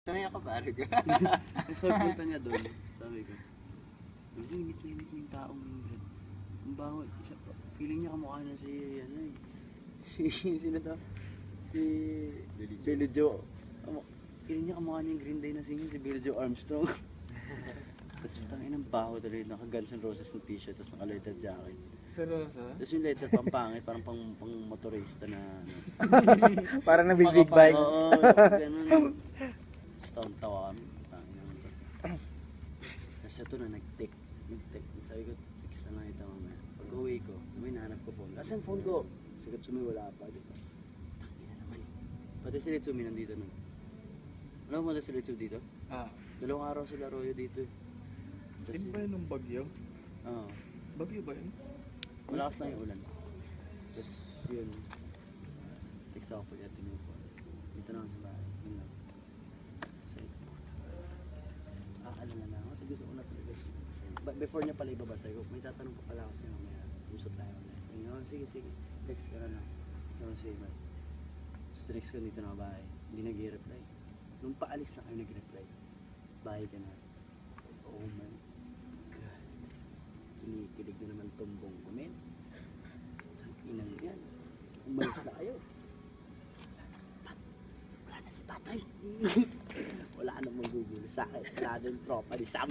Tangya ka pare ka. So, punta niya doon. Sabi ko, ang init yung taong Ingrid. Ang bango. Feeling niya kamukha na si, ano eh. Sino to? Si Billy Joe. Feeling niya kamukha niya yung Green Day na singer, si Billy Joe Armstrong. Tapos tangin ng baho tuloy, naka Guns N' Roses na t-shirt, tapos naka leather jacket. Seryoso? Tapos yung leather pampangit, parang pang motorista na ano. Parang nabibig bike. Oo, ganun. Tapos tawa kami. Tangin naman to. Tapos ito na, nag-take. Sabi ko, text na lang ito mamaya. Pag uwi ko, may nahanap ko phone. Asan phone ko? Sigat sumi, wala pa. Diba? Tangin na naman eh. Pati si Ritsumi nandito nun. Alam mo na si Ritsumi dito? Ah. Dalawang araw sila Royo dito eh. Din ba yun ng bagyo? Oo. Bagyo ba yun? Malakas na yung ulan. Tapos yun. Text ako pag atin yung phone. Dito na ako sa bahay. Yun lang. Sabi ko, alala na ako. Kasi gusto ko na talaga. Before niya pala ibaba, sabi ko, may tatanong pa pala ako sa'yo mamaya. Usap tayo mamaya. Oh, sige. Text ka na lang. No, sige man. Tapos text ko dito na bahay. Hindi nag-i-reply. Nung paalis na kayo nag-reply. Bahay ka na. Oh my God. Kinikilig na naman tumbong ko, men. Ang inang yan. Umalis na kayo. Wala na si Patay. Wala namang gugulo sa akin. Wala na yung tropa ni Sam.